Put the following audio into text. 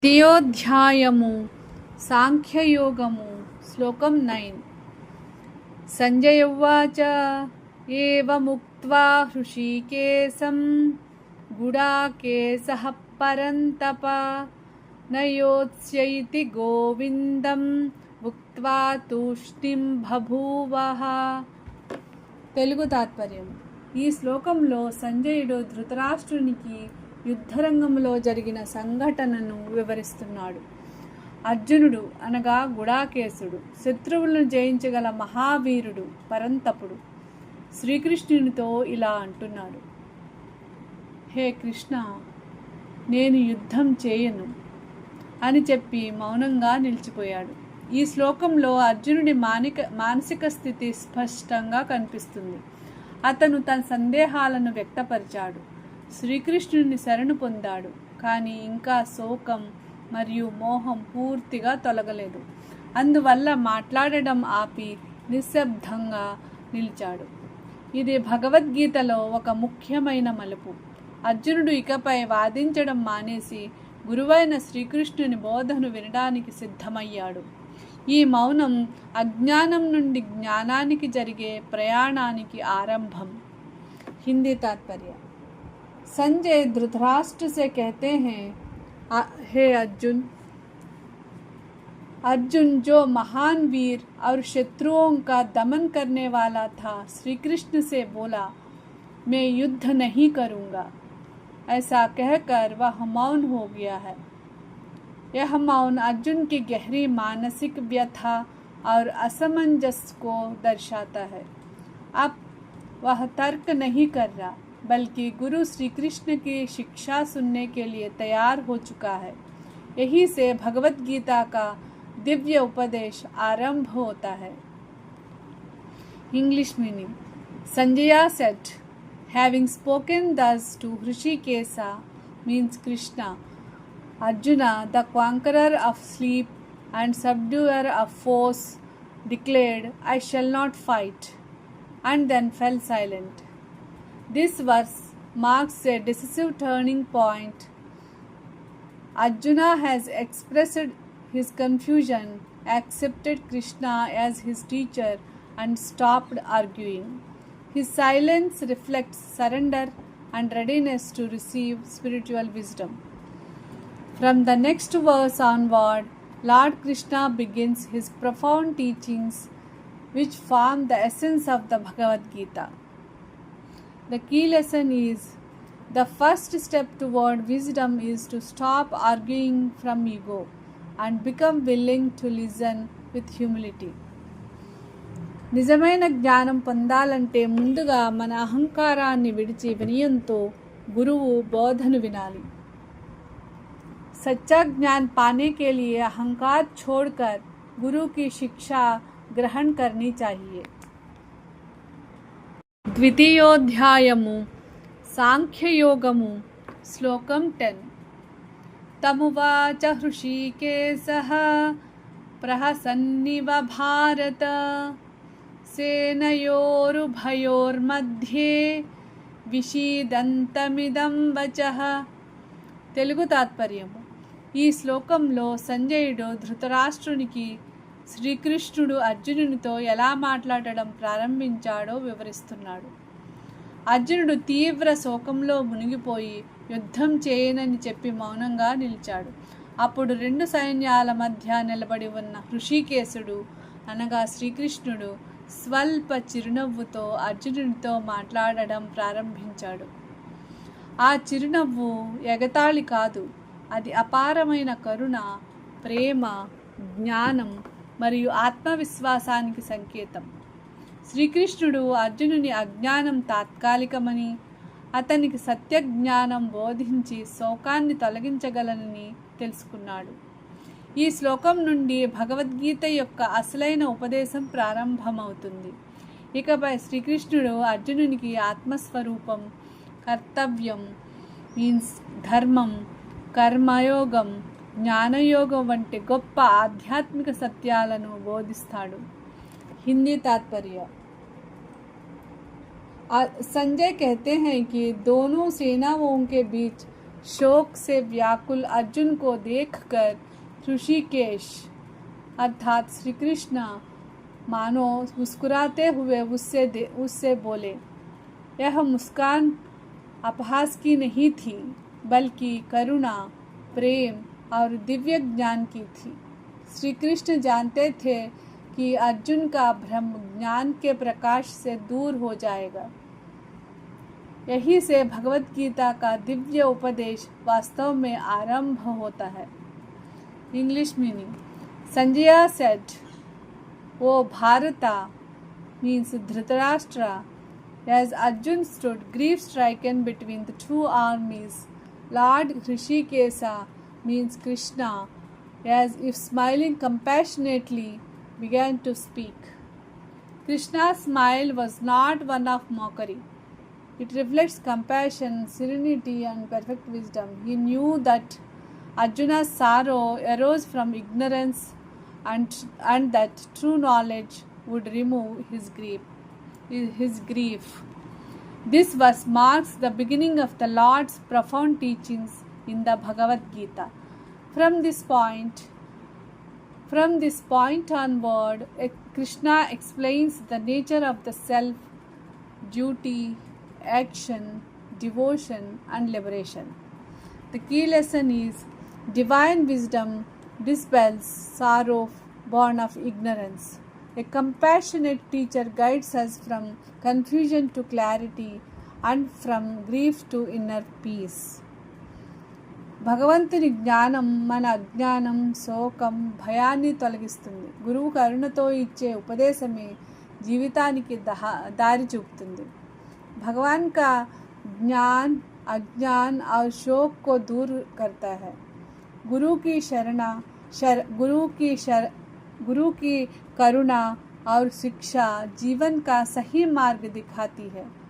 ద్వితీయోధ్యాయము సాంఖ్యయోగము శ్లోకం 9. సంజయ ఉవాచ ఏవముక్త్వా హృషీకేశం గుడాకేశః పరంతప నయోత్స్యైతి గోవిందం ఉక్త్వా తూష్ణీం బభూవః. తెలుగు తాత్పర్యం. ఈ శ్లోకంలో సంజయుడు ధృతరాష్ట్రునికి యుద్ధరంగంలో జరిగిన సంఘటనను వివరిస్తున్నాడు. అర్జునుడు అనగా గుడాకేశుడు శత్రువులను జయించగల మహావీరుడు, పరంతపుడు శ్రీకృష్ణునితో ఇలా అంటున్నాడు: హే కృష్ణ, నేను యుద్ధం చేయను అని చెప్పి మౌనంగా నిలిచిపోయాడు. ఈ శ్లోకంలో అర్జునుడి మానసిక స్థితి స్పష్టంగా కనిపిస్తుంది. అతను తన సందేహాలను వ్యక్తపరిచాడు. శ్రీకృష్ణుని శరణు పొందాడు, కానీ ఇంకా శోకం మరియు మోహం పూర్తిగా తొలగలేదు. అందువల్ల మాట్లాడడం ఆపి నిశ్శబ్దంగా నిలిచాడు. ఇది భగవద్గీతలో ఒక ముఖ్యమైన మలుపు. అర్జునుడు ఇకపై వాదించడం మానేసి గురువైన శ్రీకృష్ణుని బోధను వినడానికి సిద్ధమయ్యాడు. ఈ మౌనం అజ్ఞానం నుండి జ్ఞానానికి జరిగే ప్రయాణానికి ఆరంభం. हिंदी तात्पर्य. संजय धृतराष्ट्र से कहते हैं, हे अर्जुन, अर्जुन जो महान वीर और शत्रुओं का दमन करने वाला था, श्री कृष्ण से बोला, मैं युद्ध नहीं करूँगा. ऐसा कहकर वह मौन हो गया है. यह मौन अर्जुन की गहरी मानसिक व्यथा और असमंजस को दर्शाता है. अब वह तर्क नहीं कर रहा, बल्कि गुरु श्री कृष्ण की शिक्षा सुनने के लिए तैयार हो चुका है. यही से भगवत गीता का दिव्य उपदेश आरंभ होता है. English meaning. Sanjaya said, having spoken thus to Hrishikesha, means Krishna, Arjuna, the conqueror of sleep and subduer of foes, declared, I shall not fight, and then fell silent. This verse marks a decisive turning point. Arjuna has expressed his confusion, accepted Krishna as his teacher, and stopped arguing. His silence reflects surrender and readiness to receive spiritual wisdom. From the next verse onward, Lord Krishna begins his profound teachings, which form the essence of the Bhagavad Gita. The key lesson is, the first step toward wisdom is to stop arguing from ego and become willing to listen with humility. నిజమైన జ్ఞానం పొందాలంటే ముందుగా మన అహంకారాన్ని విడిచి వినయంతో గురువు బోధను వినాలి. सच्चा ज्ञान पाने के लिए अहंकार छोड़कर गुरु की शिक्षा ग्रहण करनी चाहिए. द्वितीयोध्यायము సాంఖ్యయోగము శ్లోకం 10. తమువాచ హృషీకేశః ప్రహసన్నివ భారత సేనయోరుభయోర్మధ్యే విషీదంతమిదం వచః. తెలుగు తాత్పర్యము. ఈ శ్లోకంలో సంజయుడు ధృతరాష్ట్రునికి శ్రీకృష్ణుడు అర్జునునితో ఎలా మాట్లాడడం ప్రారంభించాడో వివరిస్తున్నాడు. అర్జునుడు తీవ్ర శోకంలో మునిగిపోయి యుద్ధం చేయనని చెప్పి మౌనంగా నిలిచాడు. అప్పుడు రెండు సైన్యాల మధ్య నిలబడి ఉన్న హృషీకేశుడు అనగా శ్రీకృష్ణుడు స్వల్ప చిరునవ్వుతో అర్జునునితో మాట్లాడడం ప్రారంభించాడు. ఆ చిరునవ్వు ఎగతాళి కాదు, అది అపారమైన కరుణ, ప్రేమ, జ్ఞానం మరియు ఆత్మవిశ్వాసానికి సంకేతం. శ్రీకృష్ణుడు అర్జునుని అజ్ఞానం తాత్కాలికమని, అతనికి సత్యజ్ఞానం బోధించి శోకాన్ని తొలగించగలనని తెలుసుకున్నాడు. ఈ శ్లోకం నుండి భగవద్గీత యొక్క అసలైన ఉపదేశం ప్రారంభమవుతుంది. ఇకపై శ్రీకృష్ణుడు అర్జునునికి ఆత్మస్వరూపం, కర్తవ్యం మీన్స్ ధర్మం, కర్మయోగం, జ్ఞానయోగం వంటి గొప్ప ఆధ్యాత్మిక సత్యాలను బోధిస్తాడు. हिंदी तात्पर्य. संजय कहते हैं कि दोनों सेनाओं के बीच शोक से व्याकुल अर्जुन को देखकर ऋषिकेश अर्थात श्री कृष्ण मानो मुस्कुराते हुए उससे बोले। यह मुस्कान अपहास की नहीं थी, बल्कि करुणा, प्रेम और दिव्य ज्ञान की थी। श्री कृष्ण जानते थे कि अर्जुन का भ्रम ज्ञान के प्रकाश से दूर हो जाएगा। यही से भगवत गीता का दिव्य उपदेश वास्तव में आरंभ होता है। English meaning. Sanjay said, "O Bharata," means Dhritarashtra, as Arjun stood grief-stricken between the two armies. Lord Hrishikesha means Krishna, as if smiling compassionately, began to speak. Krishna's smile was not one of mockery. It reflects compassion, serenity, and perfect wisdom. He knew that Arjuna's sorrow arose from ignorance and that true knowledge would remove his grief. This verse marks the beginning of the Lord's profound teachings in the Bhagavad Gita. From this point onward, Krishna explains the nature of the self, duty, action, devotion, and liberation. The key lesson is divine wisdom dispels sorrow born of ignorance. A compassionate teacher guides us from confusion to clarity and from grief to inner peace. భగవంతుని జ్ఞానం మన అజ్ఞానం, శోకం, భయాన్ని తొలగిస్తుంది. గురువు కరుణతో ఇచ్చే ఉపదేశమే జీవితానికి దారి చూపుతుంది. भगवान का ज्ञान अज्ञान और शोक को दूर करता है। गुरु की करुणा और शिक्षा जीवन का सही मार्ग दिखाती है।